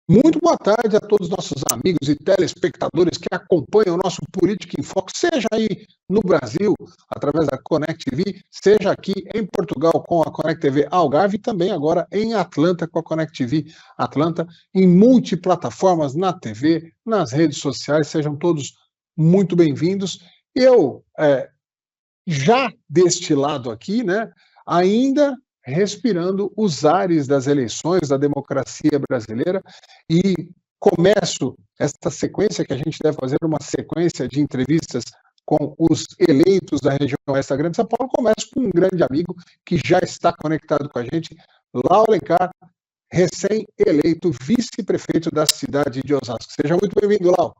Muito boa tarde a todos os nossos amigos e telespectadores que acompanham o nosso Política em Foco, seja aí no Brasil, através da Connect TV, seja aqui em Portugal com a Connect TV Algarve e também agora em Atlanta com a Connect TV Atlanta, em multiplataformas, na TV, nas redes sociais, sejam todos muito bem-vindos. Eu, já deste lado aqui, né, ainda respirando os ares das eleições, da democracia brasileira, e começo esta sequência, que a gente deve fazer uma sequência de entrevistas com os eleitos da região oeste da Grande São Paulo, começo com um grande amigo que já está conectado com a gente, Lau Alencar, recém-eleito vice-prefeito da cidade de Osasco. Seja muito bem-vindo, Lau.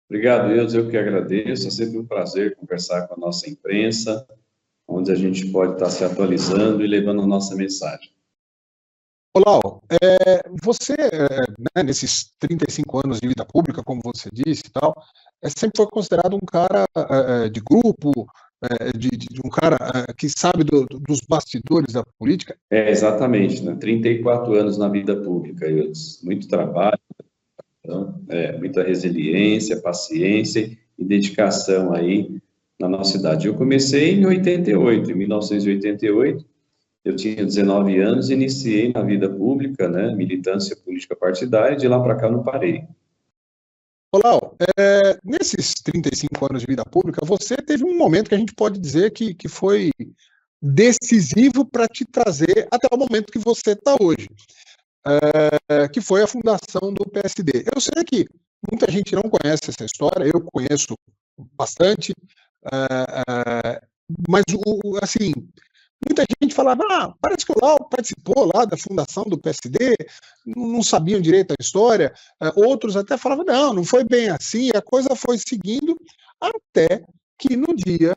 Obrigado, eu que agradeço. É sempre um prazer conversar com a nossa imprensa, onde a gente pode estar se atualizando e levando a nossa mensagem. Olá, você, né, nesses 35 anos de vida pública, como você disse e tal, sempre foi considerado um cara de grupo, de um cara que sabe dos bastidores da política. Exatamente, né? 34 anos na vida pública, muito trabalho, então, muita resiliência, paciência e dedicação aí na nossa cidade. Eu comecei em 1988, eu tinha 19 anos, iniciei na vida pública, né, militância política partidária, e de lá para cá não parei. Olá, nesses 35 anos de vida pública, você teve um momento que a gente pode dizer que foi decisivo para te trazer até o momento que você está hoje, que foi a fundação do PSD. Eu sei que muita gente não conhece essa história, eu conheço bastante, mas, assim, muita gente falava, parece que o Lau participou lá da fundação do PSD, não sabiam direito a história, outros até falavam, não foi bem assim, a coisa foi seguindo, até que no dia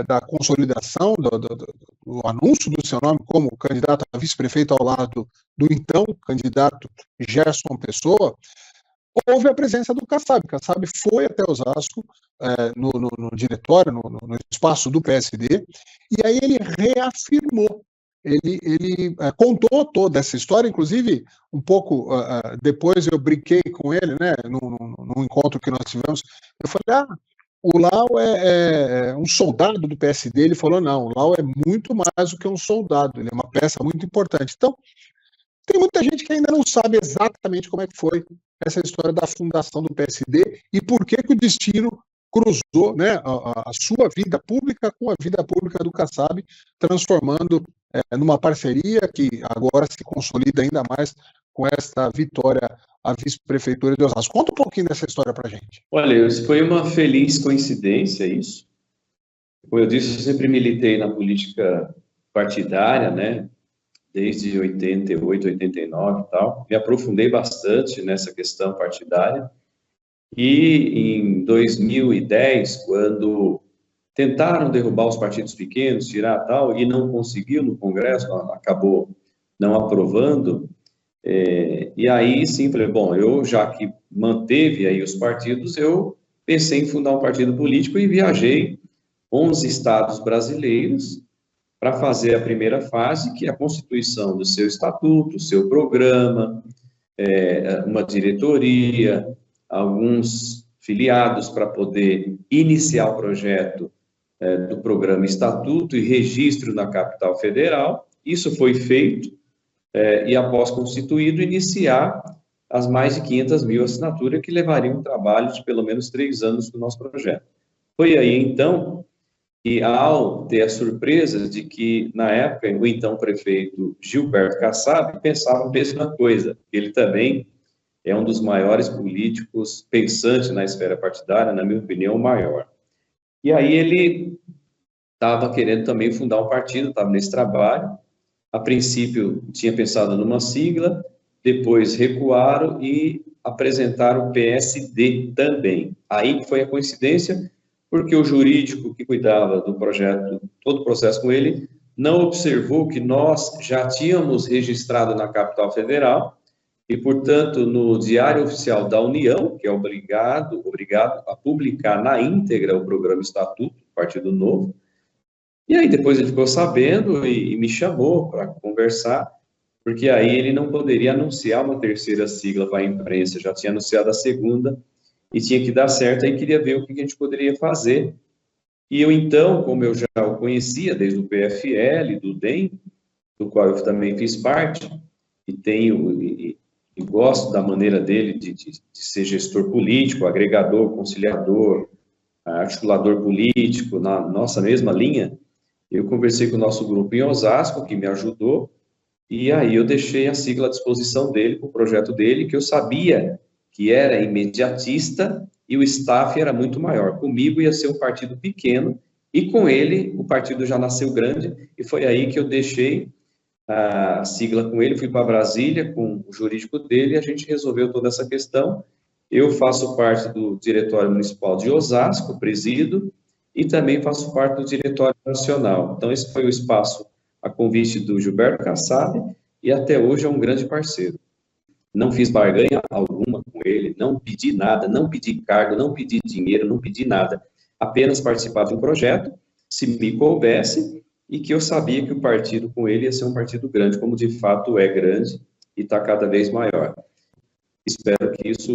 da consolidação, do anúncio do seu nome como candidato a vice-prefeito ao lado do então candidato Gerson Pessoa, houve a presença do Kassab. Kassab foi até Osasco, no diretório, no espaço do PSD, e aí ele reafirmou, ele contou toda essa história, inclusive, um pouco depois eu brinquei com ele, né, num encontro que nós tivemos, eu falei, o Lau é um soldado do PSD, ele falou, não, o Lau é muito mais do que um soldado, ele é uma peça muito importante. Então, tem muita gente que ainda não sabe exatamente como é que foi essa história da fundação do PSD e por que o destino cruzou, né, a sua vida pública com a vida pública do Kassab, transformando numa parceria que agora se consolida ainda mais com essa vitória à vice-prefeitura de Osasco. Conta um pouquinho dessa história para a gente. Olha, foi uma feliz coincidência isso. Como eu disse, eu sempre militei na política partidária, né? Desde 88, 89 e tal. Me aprofundei bastante nessa questão partidária. E em 2010, quando tentaram derrubar os partidos pequenos, tirar tal, e não conseguiu no Congresso, acabou não aprovando, e aí sim, falei, bom, eu já que manteve aí os partidos, eu pensei em fundar um partido político e viajei 11 estados brasileiros para fazer a primeira fase, que é a constituição do seu estatuto, seu programa, uma diretoria, alguns filiados para poder iniciar o projeto do programa Estatuto e registro na capital federal. Isso foi feito e, após constituído, iniciar as mais de 500 mil assinaturas que levariam um trabalho de pelo menos 3 anos do nosso projeto. Foi aí, então, que ao ter a surpresa de que, na época, o então prefeito Gilberto Kassab pensava a mesma coisa. Ele também é um dos maiores políticos pensantes na esfera partidária, na minha opinião, o maior. E aí ele estava querendo também fundar um partido, estava nesse trabalho. A princípio, tinha pensado numa sigla, depois recuaram e apresentaram o PSD também. Aí que foi a coincidência, porque o jurídico que cuidava do projeto, todo o processo com ele, não observou que nós já tínhamos registrado na capital federal e, portanto, no Diário Oficial da União, que é obrigado a publicar na íntegra o programa Estatuto do Partido Novo. E aí depois ele ficou sabendo e me chamou para conversar, porque aí ele não poderia anunciar uma terceira sigla para a imprensa, já tinha anunciado a segunda, e tinha que dar certo, aí queria ver o que a gente poderia fazer. E eu, então, como eu já o conhecia desde o PFL, do DEM, do qual eu também fiz parte, e tenho e gosto da maneira dele de ser gestor político, agregador, conciliador, articulador político, na nossa mesma linha, eu conversei com o nosso grupo em Osasco, que me ajudou, e aí eu deixei a sigla à disposição dele, para o projeto dele, que eu sabia que era imediatista e o staff era muito maior. Comigo ia ser um partido pequeno, e com ele o partido já nasceu grande, e foi aí que eu deixei a sigla com ele, fui para Brasília com o jurídico dele e a gente resolveu toda essa questão. Eu faço parte do Diretório Municipal de Osasco, presido, e também faço parte do Diretório Nacional. Então, esse foi o espaço a convite do Gilberto Kassab, e até hoje é um grande parceiro. Não fiz barganha alguma com ele, não pedi nada, não pedi cargo, não pedi dinheiro, não pedi nada. Apenas participar de um projeto, se me coubesse, e que eu sabia que o partido com ele ia ser um partido grande, como de fato é grande e está cada vez maior. Espero que isso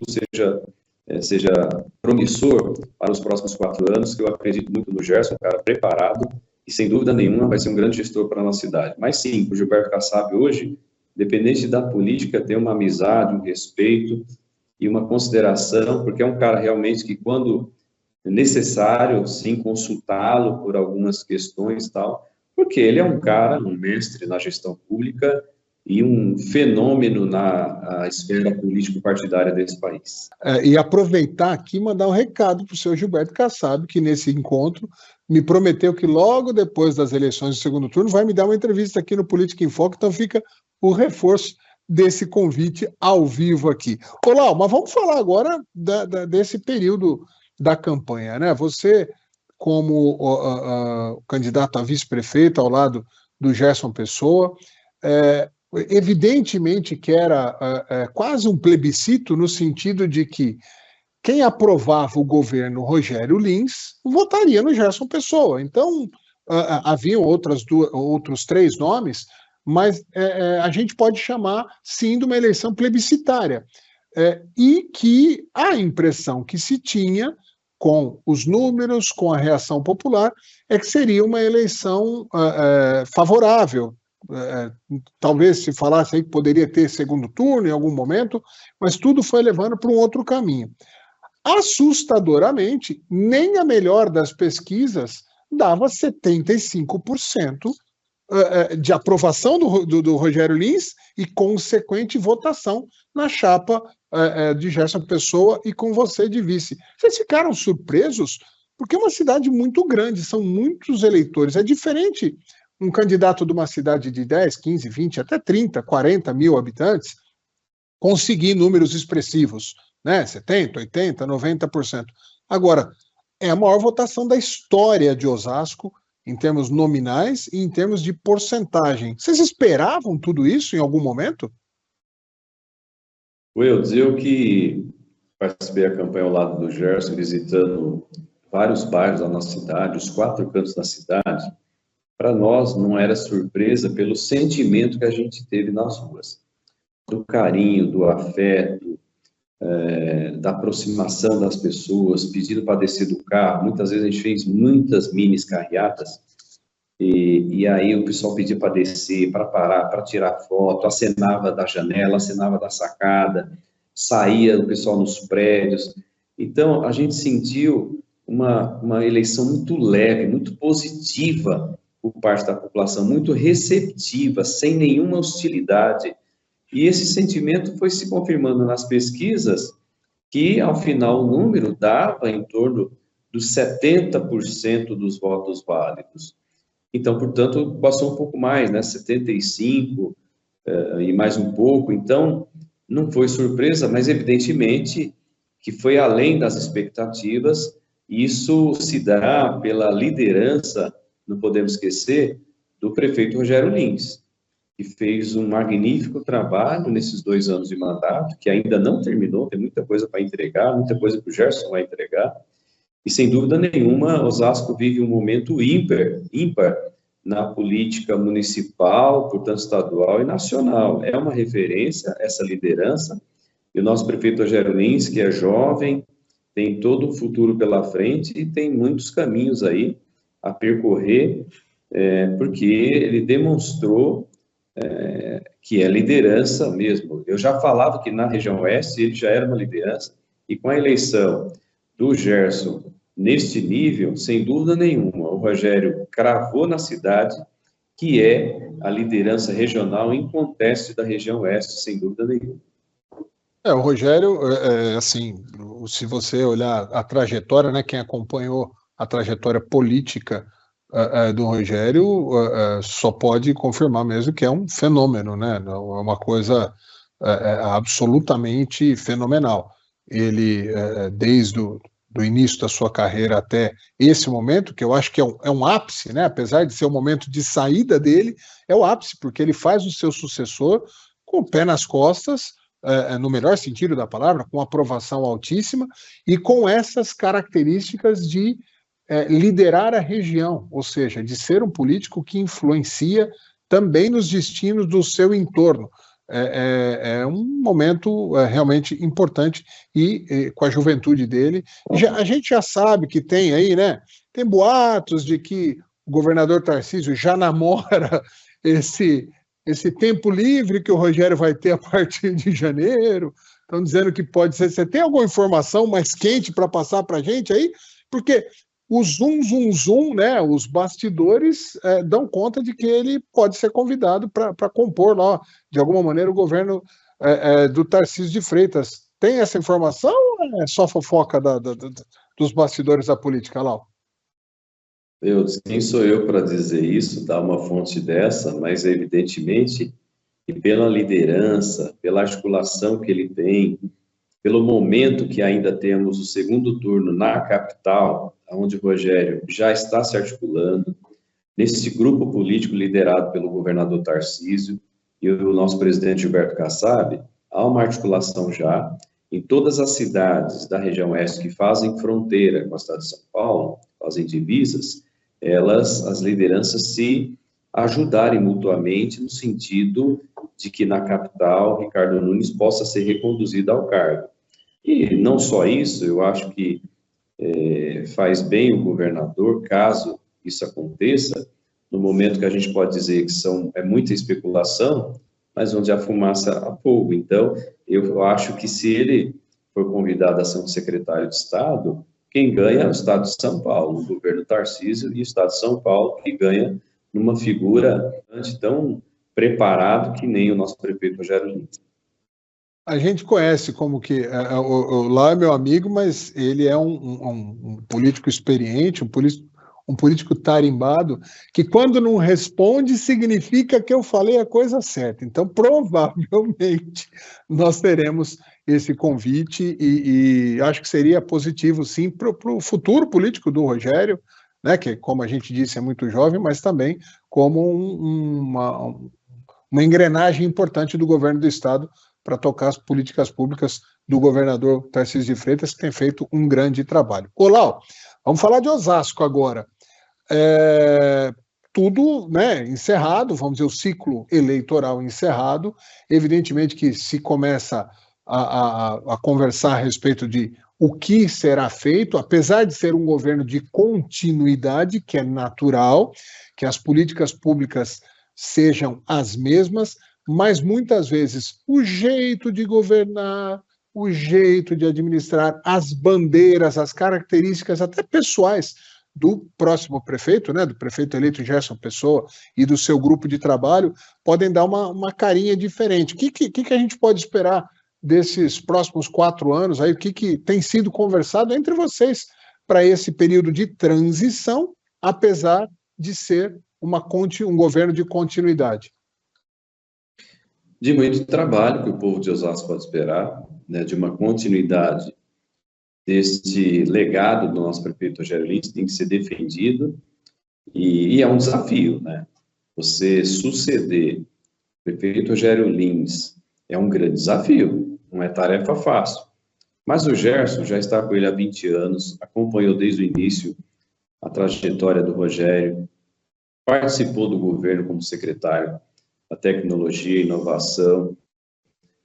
seja promissor para os próximos 4 anos, que eu acredito muito no Gerson, um cara preparado, e sem dúvida nenhuma vai ser um grande gestor para a nossa cidade. Mas sim, o Gilberto Kassab hoje, independente da política, tem uma amizade, um respeito e uma consideração, porque é um cara realmente que, quando necessário, sim, consultá-lo por algumas questões e tal, porque ele é um cara, um mestre na gestão pública e um fenômeno na esfera político-partidária desse país. E aproveitar aqui e mandar um recado para o senhor Gilberto Kassab, que nesse encontro me prometeu que logo depois das eleições do segundo turno vai me dar uma entrevista aqui no Política em Foco, então fica o reforço desse convite ao vivo aqui. Olá, mas vamos falar agora desse período da campanha, né? Você, como candidato a vice-prefeito ao lado do Gerson Pessoa, evidentemente que era quase um plebiscito no sentido de que quem aprovava o governo Rogério Lins votaria no Gerson Pessoa. Então, haviam outros 3 nomes, mas a gente pode chamar, sim, de uma eleição plebiscitária. E que a impressão que se tinha, com os números, com a reação popular, é que seria uma eleição favorável. Talvez se falasse aí que poderia ter segundo turno em algum momento, mas tudo foi levando para um outro caminho. Assustadoramente, nem a melhor das pesquisas dava 75% de aprovação do Rogério Lins e consequente votação na chapa de Gerson Pessoa e com você de vice. Vocês ficaram surpresos? Porque é uma cidade muito grande, são muitos eleitores. É diferente um candidato de uma cidade de 10, 15, 20, até 30, 40 mil habitantes conseguir números expressivos, né? 70, 80, 90%. Agora, é a maior votação da história de Osasco, em termos nominais e em termos de porcentagem. Vocês esperavam tudo isso em algum momento? Eu que participei da campanha ao lado do Gerson, visitando vários bairros da nossa cidade, os 4 cantos da cidade, para nós não era surpresa pelo sentimento que a gente teve nas ruas. Do carinho, do afeto, da aproximação das pessoas, pedindo para descer do carro. Muitas vezes a gente fez muitas minis carreatas, e aí o pessoal pedia para descer, para parar, para tirar foto, acenava da janela, acenava da sacada, saía o pessoal nos prédios. Então, a gente sentiu uma eleição muito leve, muito positiva por parte da população, muito receptiva, sem nenhuma hostilidade. E esse sentimento foi se confirmando nas pesquisas, que, ao final, o número dava em torno dos 70% dos votos válidos. Então, portanto, passou um pouco mais, né? 75% e mais um pouco. Então, não foi surpresa, mas evidentemente que foi além das expectativas. Isso se dá pela liderança, não podemos esquecer, do prefeito Rogério Lins, que fez um magnífico trabalho nesses 2 anos de mandato, que ainda não terminou, tem muita coisa para entregar, muita coisa que o Gerson vai entregar, e sem dúvida nenhuma, Osasco vive um momento ímpar na política municipal, portanto estadual e nacional. É uma referência, essa liderança, e o nosso prefeito Rogério Lins, que é jovem, tem todo o futuro pela frente e tem muitos caminhos aí a percorrer, porque ele demonstrou que é liderança mesmo. Eu já falava que na região oeste ele já era uma liderança, e com a eleição do Gerson neste nível, sem dúvida nenhuma, o Rogério cravou na cidade que é a liderança regional inconteste da região oeste, sem dúvida nenhuma. O Rogério, assim, se você olhar a trajetória, né, quem acompanhou a trajetória política do Rogério só pode confirmar mesmo que é um fenômeno, né, é uma coisa absolutamente fenomenal. Ele, desde do início da sua carreira até esse momento, que eu acho que é um ápice, né, apesar de ser o momento de saída dele, é o ápice, porque ele faz o seu sucessor com o pé nas costas, no melhor sentido da palavra, com aprovação altíssima e com essas características de liderar a região, ou seja, de ser um político que influencia também nos destinos do seu entorno. É um momento realmente importante e com a juventude dele. A gente já sabe que tem aí, né? Tem boatos de que o governador Tarcísio já namora esse tempo livre que o Rogério vai ter a partir de janeiro. Estão dizendo que pode ser. Você tem alguma informação mais quente para passar para a gente aí? Porque o zoom, né, os bastidores dão conta de que ele pode ser convidado para compor lá, de alguma maneira, o governo do Tarcísio de Freitas. Tem essa informação ou é só fofoca dos bastidores da política, Lau? Quem sou eu para dizer isso, dar uma fonte dessa, mas evidentemente que pela liderança, pela articulação que ele tem, pelo momento que ainda temos o segundo turno na capital, onde o Rogério já está se articulando, nesse grupo político liderado pelo governador Tarcísio e o nosso presidente Gilberto Kassab, há uma articulação já em todas as cidades da região oeste que fazem fronteira com a cidade de São Paulo, fazem divisas, as lideranças se ajudarem mutuamente no sentido de que na capital Ricardo Nunes possa ser reconduzido ao cargo. E não só isso, eu acho que faz bem o governador, caso isso aconteça, no momento que a gente pode dizer que é muita especulação, mas onde há fumaça há fogo. Então, eu acho que se ele for convidado a ser um secretário de Estado, quem ganha é o Estado de São Paulo, o governo Tarcísio e o Estado de São Paulo, que ganha numa figura tão preparado que nem o nosso prefeito Rogério Lins. A gente conhece como que lá é meu amigo, mas ele é um político experiente, um político tarimbado, que quando não responde significa que eu falei a coisa certa. Então, provavelmente, nós teremos esse convite e acho que seria positivo, sim, para o futuro político do Rogério, né, que, como a gente disse, é muito jovem, mas também como uma engrenagem importante do governo do Estado para tocar as políticas públicas do governador Tarcísio de Freitas, que tem feito um grande trabalho. Lau, vamos falar de Osasco agora. Tudo, né, encerrado, vamos dizer, o ciclo eleitoral encerrado. Evidentemente que se começa a conversar a respeito de o que será feito, apesar de ser um governo de continuidade, que é natural, que as políticas públicas sejam as mesmas, mas muitas vezes o jeito de governar, o jeito de administrar, as bandeiras, as características até pessoais do próximo prefeito, né, do prefeito eleito Gerson Pessoa e do seu grupo de trabalho, podem dar uma carinha diferente. O que a gente pode esperar desses próximos 4 anos? Aí, o que tem sido conversado entre vocês para esse período de transição, apesar de ser um governo de continuidade? De muito trabalho que o povo de Osasco pode esperar, né, de uma continuidade deste legado do nosso prefeito Rogério Lins, tem que ser defendido, e é um desafio, né? Você suceder o prefeito Rogério Lins é um grande desafio, não é tarefa fácil. Mas o Gerson já está com ele há 20 anos, acompanhou desde o início a trajetória do Rogério, participou do governo como secretário da Tecnologia e Inovação,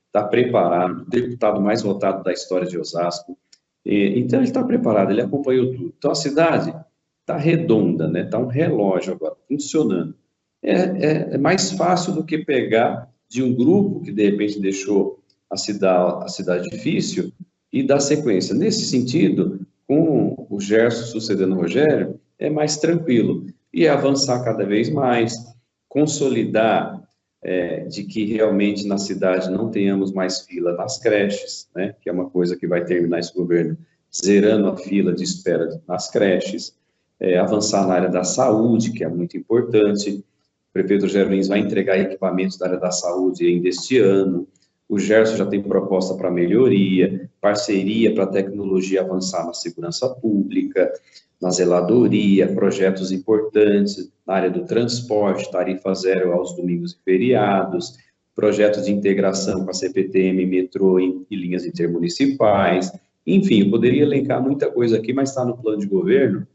está preparado, deputado mais votado da história de Osasco. Então, ele está preparado, ele acompanhou tudo. Então, a cidade está redonda, né? Está um relógio agora, funcionando. É mais fácil do que pegar de um grupo que, de repente, deixou a cidade difícil e dar sequência. Nesse sentido, com o Gerson sucedendo o Rogério, é mais tranquilo. E é avançar cada vez mais, consolidar de que realmente na cidade não tenhamos mais fila nas creches, né, que é uma coisa que vai terminar esse governo zerando a fila de espera nas creches, avançar na área da saúde, que é muito importante. O prefeito Rogério Lins vai entregar equipamentos da área da saúde ainda este ano. O Gerson já tem proposta para melhoria, parceria para a tecnologia avançar na segurança pública, na zeladoria, projetos importantes na área do transporte, tarifa zero aos domingos e feriados, projetos de integração com a CPTM, metrô e linhas intermunicipais. Enfim, eu poderia elencar muita coisa aqui, mas está no plano de governo,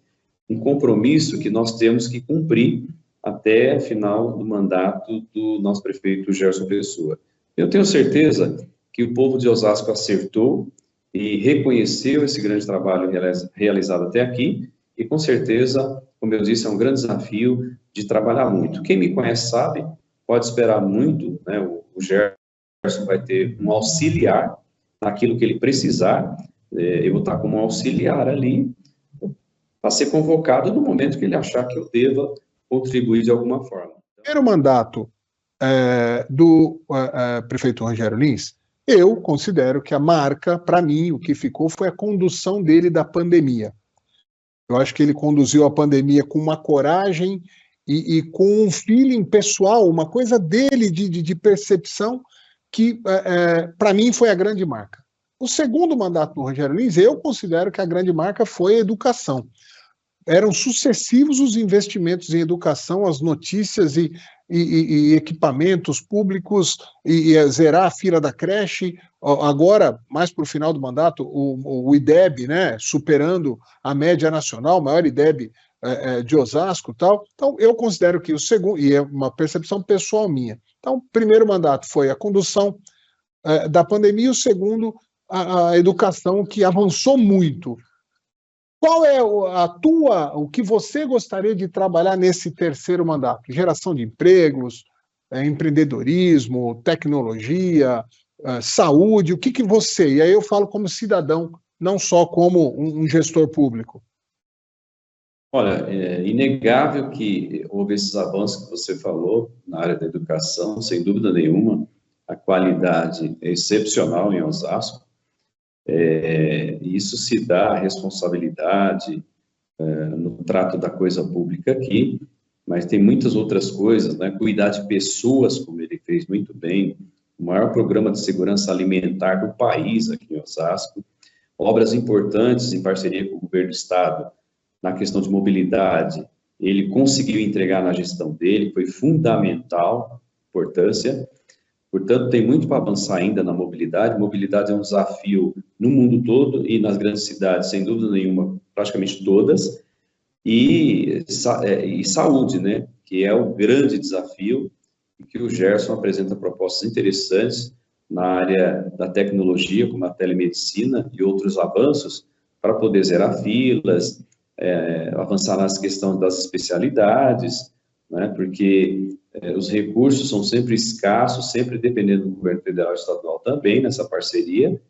um compromisso que nós temos que cumprir até o final do mandato do nosso prefeito Gerson Pessoa. Eu tenho certeza que o povo de Osasco acertou e reconheceu esse grande trabalho realizado até aqui, e com certeza, como eu disse, é um grande desafio de trabalhar muito. Quem me conhece sabe, pode esperar muito, né? O Gerson vai ter um auxiliar naquilo que ele precisar, eu vou estar como um auxiliar ali, para ser convocado no momento que ele achar que eu deva contribuir de alguma forma. Primeiro mandato do prefeito Rogério Lins, eu considero que a marca, para mim, o que ficou foi a condução dele da pandemia. Eu acho que ele conduziu a pandemia com uma coragem e com um feeling pessoal, uma coisa dele de percepção que, para mim, foi a grande marca. O segundo mandato do Rogério Lins, eu considero que a grande marca foi a educação. Eram sucessivos os investimentos em educação, as notícias e equipamentos públicos, e zerar a fila da creche. Agora, mais para o final do mandato, o IDEB, né, superando a média nacional, o maior IDEB de Osasco e tal. Então, eu considero que o segundo, e é uma percepção pessoal minha, então, o primeiro mandato foi a condução da pandemia, e o segundo, a educação, que avançou muito. Qual é o que você gostaria de trabalhar nesse terceiro mandato? Geração de empregos, empreendedorismo, tecnologia, saúde, o que você... E aí eu falo como cidadão, não só como um gestor público. Olha, é inegável que houve esses avanços que você falou na área da educação, sem dúvida nenhuma, a qualidade é excepcional em Osasco. Isso se dá a responsabilidade no trato da coisa pública aqui, mas tem muitas outras coisas, né? Cuidar de pessoas, como ele fez muito bem, o maior programa de segurança alimentar do país aqui em Osasco, obras importantes em parceria com o governo do estado, na questão de mobilidade, ele conseguiu entregar na gestão dele, foi fundamental, importância. Portanto, tem muito para avançar ainda na mobilidade. Mobilidade é um desafio no mundo todo e nas grandes cidades, sem dúvida nenhuma, praticamente todas. E saúde, né? Que é o grande desafio, e que o Gerson apresenta propostas interessantes na área da tecnologia, como a telemedicina e outros avanços, para poder zerar filas, avançar nas questões das especialidades, né? Porque os recursos são sempre escassos, sempre dependendo do governo federal e estadual também, nessa parceria.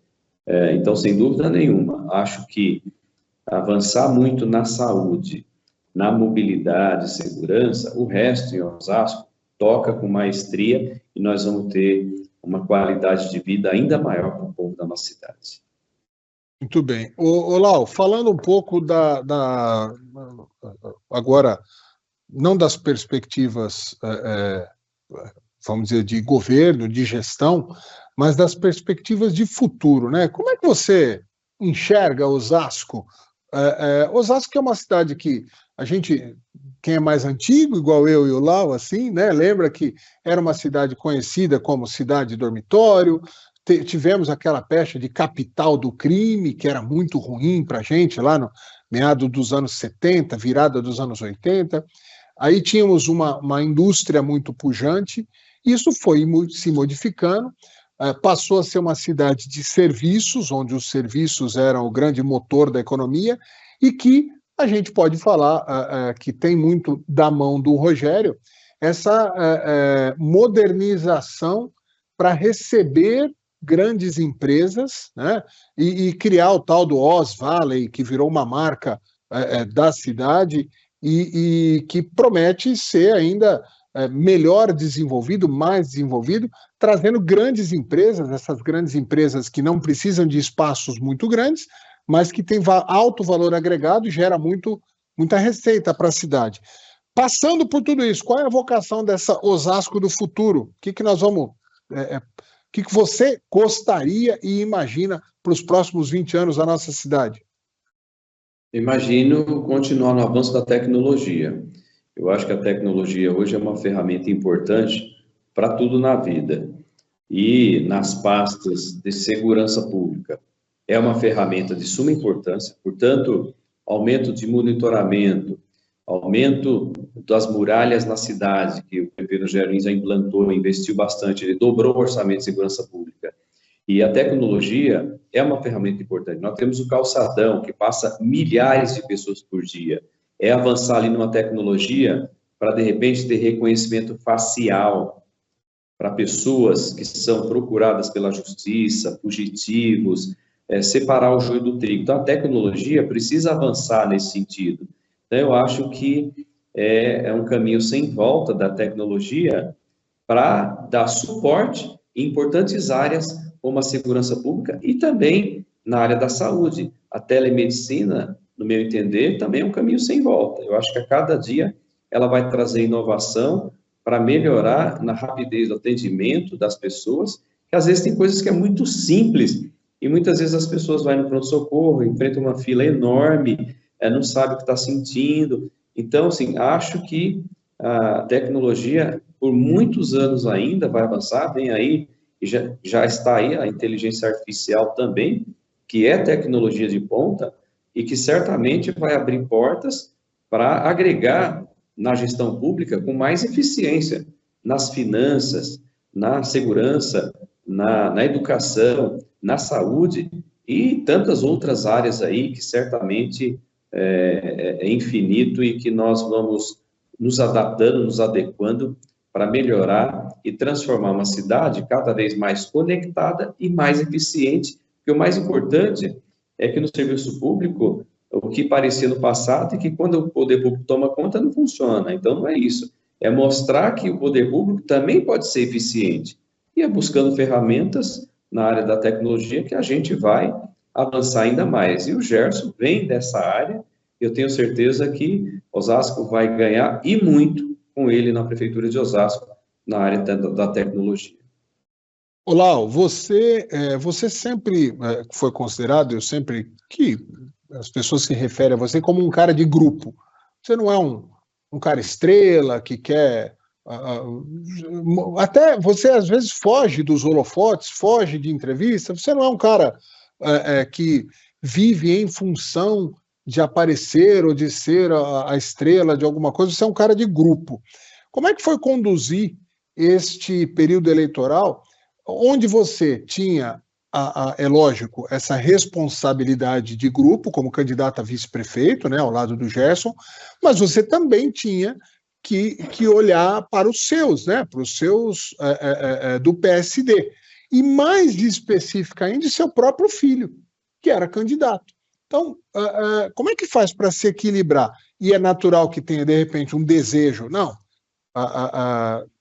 Então, sem dúvida nenhuma, acho que avançar muito na saúde, na mobilidade, segurança, o resto em Osasco toca com maestria e nós vamos ter uma qualidade de vida ainda maior para o povo da nossa cidade. Muito bem. Lau, falando um pouco agora, não das perspectivas, vamos dizer, de governo, de gestão, mas das perspectivas de futuro, né? Como é que você enxerga Osasco? Osasco é uma cidade que a gente, quem é mais antigo, igual eu e o Lau, assim, né, lembra que era uma cidade conhecida como cidade dormitório. Tivemos aquela pecha de capital do crime, que era muito ruim para a gente, lá no meado dos anos 70, virada dos anos 80. aí tínhamos uma indústria muito pujante, isso foi se modificando, passou a ser uma cidade de serviços, onde os serviços eram o grande motor da economia, e que a gente pode falar que tem muito da mão do Rogério, essa modernização para receber grandes empresas, né, e criar o tal do Oz Valley, que virou uma marca da cidade e que promete ser ainda melhor desenvolvido, mais desenvolvido, trazendo grandes empresas, essas grandes empresas que não precisam de espaços muito grandes, mas que têm alto valor agregado e gera muita receita para a cidade. Passando por tudo isso, qual é a vocação dessa Osasco do futuro? O que nós vamos... o que você gostaria e imagina para os próximos 20 anos da nossa cidade? Imagino continuar no avanço da tecnologia. Eu acho que a tecnologia hoje é uma ferramenta importante para tudo na vida. E nas pastas de segurança pública é uma ferramenta de suma importância, portanto, aumento de monitoramento, aumento das muralhas na cidade, que o prefeito Gerlin já implantou, investiu bastante, ele dobrou o orçamento de segurança pública. E a tecnologia é uma ferramenta importante. Nós temos o calçadão, que passa milhares de pessoas por dia. É avançar ali numa tecnologia para, de repente, ter reconhecimento facial para pessoas que são procuradas pela justiça, fugitivos, separar o joio do trigo. Então, a tecnologia precisa avançar nesse sentido. Então, eu acho que é um caminho sem volta da tecnologia para dar suporte em importantes áreas, como a segurança pública e também na área da saúde. A telemedicina, no meu entender, também é um caminho sem volta. Eu acho que a cada dia ela vai trazer inovação para melhorar na rapidez do atendimento das pessoas, que às vezes tem coisas que é muito simples, e muitas vezes as pessoas vão no pronto-socorro, enfrentam uma fila enorme, não sabe o que está sentindo. Então, assim, acho que a tecnologia, por muitos anos ainda, vai avançar, vem aí, e já está aí a inteligência artificial também, que é tecnologia de ponta, e que certamente vai abrir portas para agregar na gestão pública com mais eficiência, nas finanças, na segurança, na educação, na saúde, e tantas outras áreas aí que certamente é infinito e que nós vamos nos adaptando, nos adequando para melhorar e transformar uma cidade cada vez mais conectada e mais eficiente, porque o mais importante é que no serviço público, o que parecia no passado é que quando o poder público toma conta, não funciona. Então, não é isso. É mostrar que o poder público também pode ser eficiente. E é buscando ferramentas na área da tecnologia que a gente vai avançar ainda mais. E o Gerson vem dessa área, eu tenho certeza que Osasco vai ganhar e muito com ele na Prefeitura de Osasco, na área da tecnologia. Olá, você sempre foi considerado, eu sempre que as pessoas se referem a você como um cara de grupo. Você não é um cara estrela que quer... até você, às vezes, foge dos holofotes, foge de entrevistas. Você não é um cara que vive em função de aparecer ou de ser a estrela de alguma coisa. Você é um cara de grupo. Como é que foi conduzir este período eleitoral, onde você tinha, é lógico, essa responsabilidade de grupo, como candidato a vice-prefeito, né, ao lado do Gerson, mas você também tinha que olhar para os seus, né, para os seus do PSD, e mais específica ainda, seu próprio filho, que era candidato. Então, como é que faz para se equilibrar? E é natural que tenha, de repente, um desejo, não,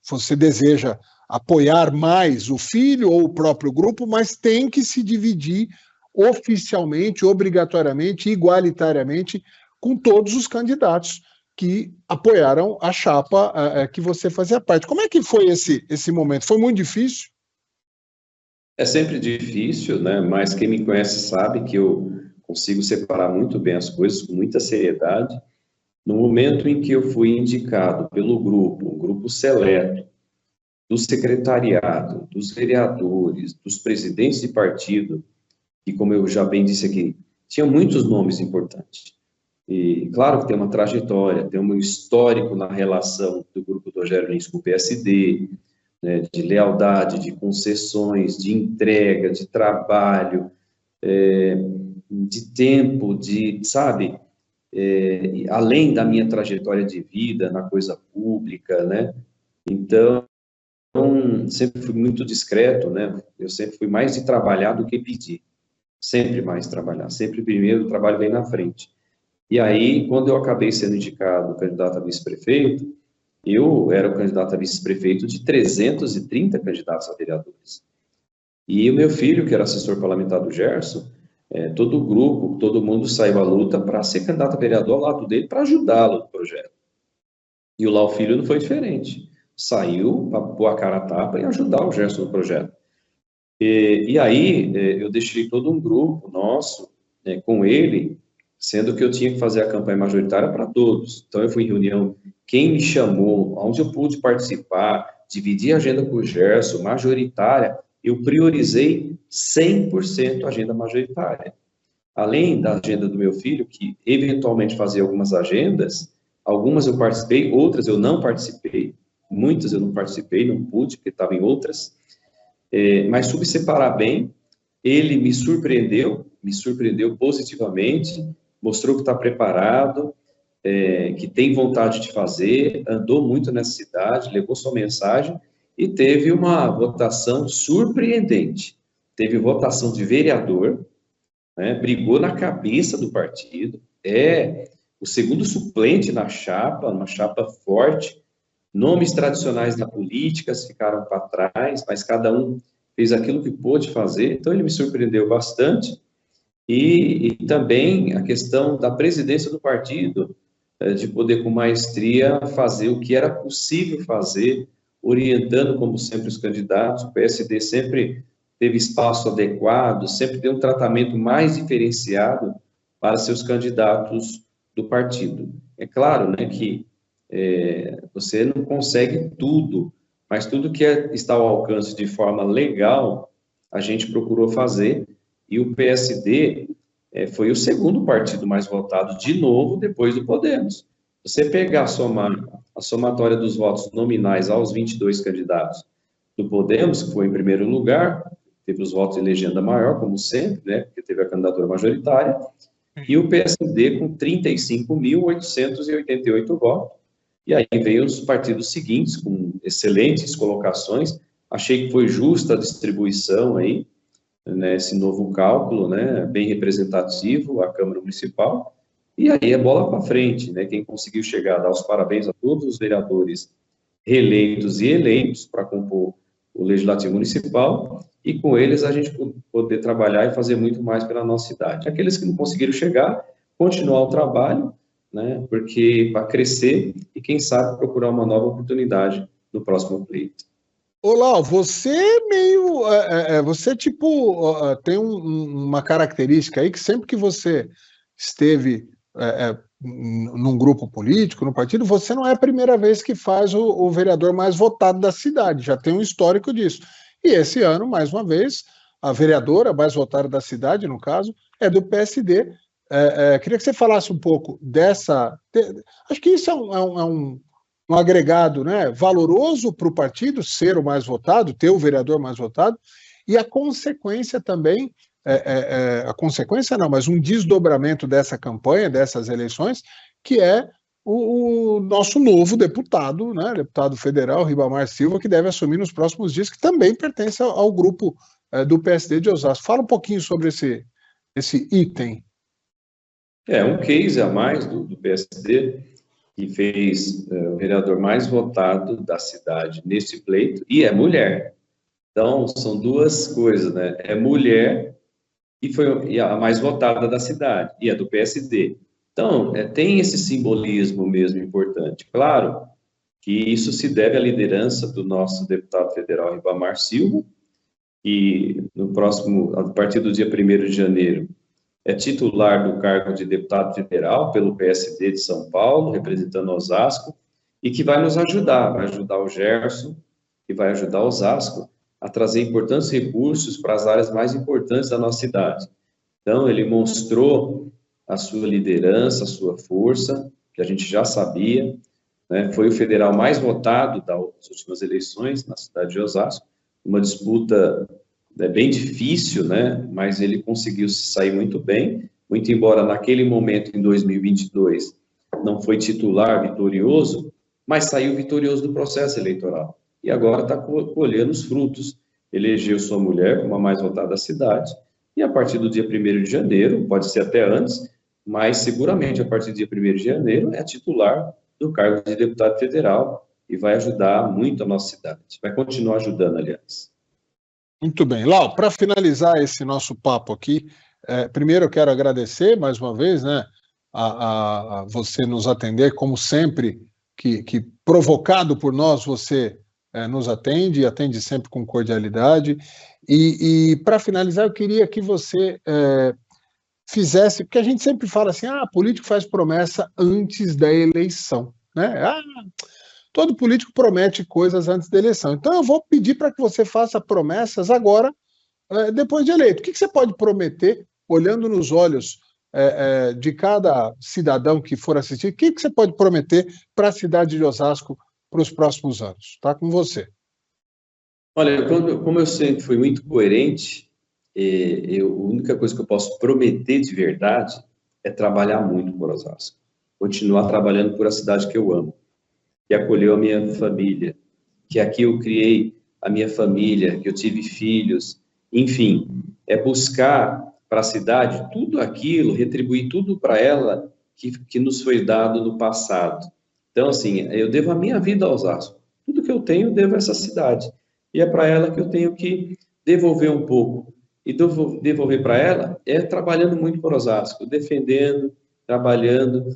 você deseja apoiar mais o filho ou o próprio grupo, mas tem que se dividir oficialmente, obrigatoriamente, igualitariamente com todos os candidatos que apoiaram a chapa que você fazia parte. Como é que foi esse momento? Foi muito difícil? É sempre difícil, né? Mas quem me conhece sabe que eu consigo separar muito bem as coisas com muita seriedade. No momento em que eu fui indicado pelo grupo, um grupo seleto, do secretariado, dos vereadores, dos presidentes de partido, que, como eu já bem disse aqui, tinham muitos nomes importantes. E claro que tem uma trajetória, tem um histórico na relação do grupo do Rogério Lins com o PSD, né, de lealdade, de concessões, de entrega, de trabalho, de tempo, de, sabe, além da minha trajetória de vida na coisa pública, né? Então, sempre fui muito discreto, né? Eu sempre fui mais de trabalhar do que pedir. Sempre mais trabalhar, sempre primeiro o trabalho vem na frente. E aí, quando eu acabei sendo indicado candidato a vice-prefeito, eu era o candidato a vice-prefeito de 330 candidatos a vereadores. E o meu filho, que era assessor parlamentar do Gerson, todo o grupo, todo mundo saiu à luta para ser candidato a vereador ao lado dele, para ajudá-lo no projeto. E o Lau Filho não foi diferente. Saiu para pôr a cara a tapa e ajudar o Gerson no projeto. E aí, eu deixei todo um grupo nosso com ele, sendo que eu tinha que fazer a campanha majoritária para todos. Então, eu fui em reunião, quem me chamou, onde eu pude participar, dividir a agenda com o Gerson, majoritária, eu priorizei 100% a agenda majoritária. Além da agenda do meu filho, que eventualmente fazia algumas agendas, algumas eu participei, outras eu não participei, muitas eu não participei, não pude, porque estava em outras, mas soube separar bem. Ele me surpreendeu positivamente, mostrou que está preparado, que tem vontade de fazer, andou muito nessa cidade, levou sua mensagem e teve uma votação surpreendente. Teve votação de vereador, né, brigou na cabeça do partido, o segundo suplente na chapa, uma chapa forte, nomes tradicionais da política ficaram para trás, mas cada um fez aquilo que pôde fazer, então ele me surpreendeu bastante. E também a questão da presidência do partido, de poder com maestria fazer o que era possível fazer, orientando, como sempre, os candidatos. O PSD sempre teve espaço adequado, sempre deu um tratamento mais diferenciado para seus candidatos do partido. É claro, né, que você não consegue tudo, mas tudo que está ao alcance de forma legal, a gente procurou fazer, e o PSD foi o segundo partido mais votado, de novo, depois do Podemos. Você pegar a somatória dos votos nominais aos 22 candidatos do Podemos, que foi em primeiro lugar, teve os votos de legenda maior, como sempre, né, porque teve a candidatura majoritária, e o PSD com 35.888 votos. E aí veio os partidos seguintes, com excelentes colocações. Achei que foi justa a distribuição aí, né, esse novo cálculo, né, bem representativo, a Câmara Municipal. E aí é bola para frente, né, quem conseguiu chegar, dar os parabéns a todos os vereadores reeleitos e eleitos para compor o Legislativo Municipal, e com eles a gente poder trabalhar e fazer muito mais pela nossa cidade. Aqueles que não conseguiram chegar, continuar o trabalho, né, porque para crescer e, quem sabe, procurar uma nova oportunidade no próximo pleito. Olá, você meio, você tipo tem uma característica aí que sempre que você esteve num grupo político, no partido, você não é a primeira vez que faz o vereador mais votado da cidade, já tem um histórico disso. E esse ano, mais uma vez, a vereadora mais votada da cidade, no caso, é do PSD. Queria que você falasse um pouco dessa. Acho que isso é um agregado, né, valoroso para o partido ser o mais votado, ter o vereador mais votado, e a consequência também, a consequência não, mas um desdobramento dessa campanha, dessas eleições, que é o nosso novo deputado, né, deputado federal, Ribamar Silva, que deve assumir nos próximos dias, que também pertence ao grupo do PSD de Osasco. Fala um pouquinho sobre esse item. Um case a mais do PSD, que fez o vereador mais votado da cidade neste pleito, e é mulher. Então, são duas coisas, né? É mulher e foi a mais votada da cidade, e é do PSD. Então, tem esse simbolismo mesmo importante. Claro que isso se deve à liderança do nosso deputado federal, Ribamar Silva, que a partir do dia 1º de janeiro, é titular do cargo de deputado federal pelo PSD de São Paulo, representando Osasco, e que vai nos ajudar, vai ajudar o Gerson, que vai ajudar Osasco a trazer importantes recursos para as áreas mais importantes da nossa cidade. Então, ele mostrou a sua liderança, a sua força, que a gente já sabia, né? Foi o federal mais votado das últimas eleições na cidade de Osasco, uma disputa bem difícil, né? Mas ele conseguiu se sair muito bem, muito embora naquele momento, em 2022, não foi titular vitorioso, mas saiu vitorioso do processo eleitoral. E agora está colhendo os frutos. Elegeu sua mulher como a mais votada da cidade, e a partir do dia 1º de janeiro, pode ser até antes, mas seguramente a partir do dia 1º de janeiro é titular do cargo de deputado federal e vai ajudar muito a nossa cidade. Vai continuar ajudando, aliás. Muito bem. Lau, para finalizar esse nosso papo aqui, primeiro eu quero agradecer mais uma vez, né, a você nos atender, como sempre, que provocado por nós, você nos atende, e atende sempre com cordialidade. E para finalizar, eu queria que você fizesse, porque a gente sempre fala assim, político faz promessa antes da eleição, né? Todo político promete coisas antes da eleição. Então eu vou pedir para que você faça promessas agora, depois de eleito. O que você pode prometer, olhando nos olhos de cada cidadão que for assistir, o que você pode prometer para a cidade de Osasco para os próximos anos? Está com você. Olha, como eu sempre fui muito coerente, a única coisa que eu posso prometer de verdade é trabalhar muito por Osasco. Continuar trabalhando por a cidade que eu amo, que acolheu a minha família, que aqui eu criei a minha família, que eu tive filhos, enfim, é buscar para a cidade tudo aquilo, retribuir tudo para ela que nos foi dado no passado. Então, assim, eu devo a minha vida a Osasco. Tudo que eu tenho, eu devo a essa cidade. E é para ela que eu tenho que devolver um pouco. E devolver para ela é trabalhando muito por Osasco, defendendo, trabalhando.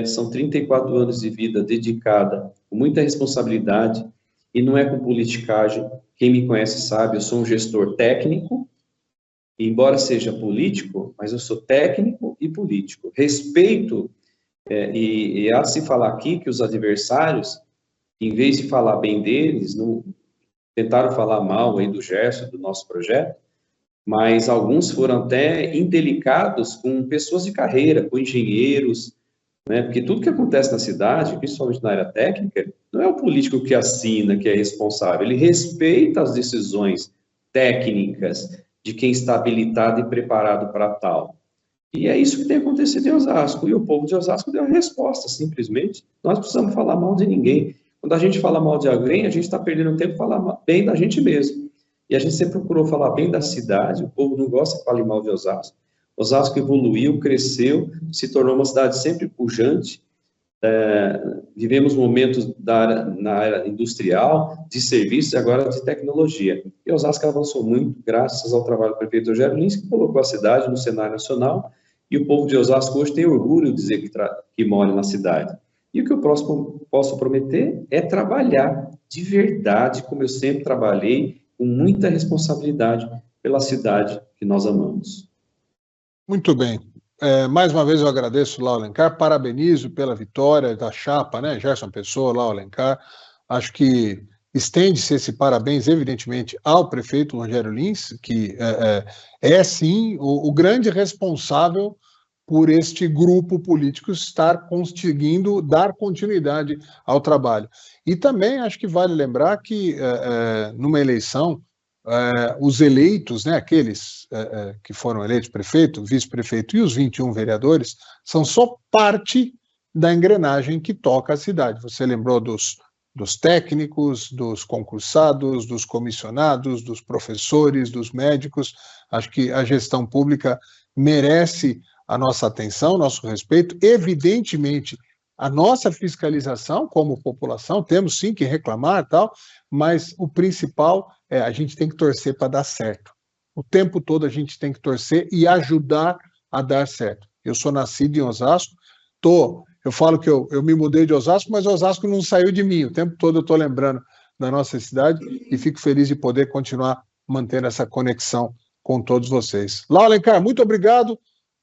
São 34 anos de vida dedicada, com muita responsabilidade, e não é com politicagem. Quem me conhece sabe, eu sou um gestor técnico, embora seja político, mas eu sou técnico e político. Respeito, e há de se falar aqui que os adversários, em vez de falar bem deles, tentaram falar mal aí do Gerson, do nosso projeto, mas alguns foram até indelicados com pessoas de carreira, com engenheiros, né? Porque tudo que acontece na cidade, principalmente na área técnica, não é o político que assina, que é responsável, ele respeita as decisões técnicas de quem está habilitado e preparado para tal. E é isso que tem acontecido em Osasco, e o povo de Osasco deu a resposta, simplesmente. Nós precisamos falar mal de ninguém. Quando a gente fala mal de alguém, a gente está perdendo tempo para falar bem da gente mesmo. E a gente sempre procurou falar bem da cidade, o povo não gosta de falar mal de Osasco. Osasco evoluiu, cresceu, se tornou uma cidade sempre pujante. Vivemos momentos na área industrial, de serviços e agora de tecnologia. E Osasco avançou muito graças ao trabalho do prefeito Rogério Lins, que colocou a cidade no cenário nacional, e o povo de Osasco hoje tem orgulho de dizer que mora na cidade. E o que eu posso prometer é trabalhar de verdade, como eu sempre trabalhei, com muita responsabilidade pela cidade que nós amamos. Muito bem. Mais uma vez eu agradeço, Lau Alencar, parabenizo pela vitória da chapa, né? Gerson Pessoa, Lau Alencar. Acho que estende-se esse parabéns, evidentemente, ao prefeito Rogério Lins, que sim, o grande responsável por este grupo político estar conseguindo dar continuidade ao trabalho. E também acho que vale lembrar que, numa eleição, os eleitos, né, aqueles que foram eleitos prefeito, vice-prefeito e os 21 vereadores, são só parte da engrenagem que toca a cidade. Você lembrou dos técnicos, dos concursados, dos comissionados, dos professores, dos médicos. Acho que a gestão pública merece a nossa atenção, nosso respeito. Evidentemente, a nossa fiscalização como população, temos sim que reclamar, tal, mas o principal a gente tem que torcer para dar certo. O tempo todo a gente tem que torcer e ajudar a dar certo. Eu sou nascido em Osasco, eu falo que eu me mudei de Osasco, mas Osasco não saiu de mim. O tempo todo eu estou lembrando da nossa cidade e fico feliz de poder continuar mantendo essa conexão com todos vocês. Lau Alencar, muito obrigado.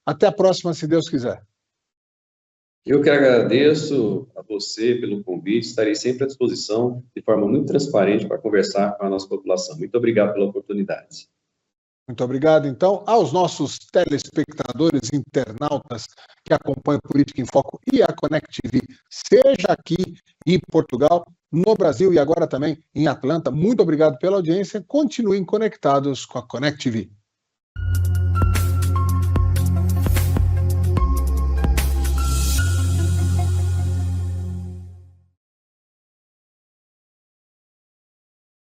Até a próxima, se Deus quiser. Eu que agradeço a você pelo convite, estarei sempre à disposição, de forma muito transparente, para conversar com a nossa população. Muito obrigado pela oportunidade. Muito obrigado, então, aos nossos telespectadores, internautas que acompanham Política em Foco e a Connect TV, seja aqui em Portugal, no Brasil e agora também em Atlanta. Muito obrigado pela audiência. Continuem conectados com a Connect TV.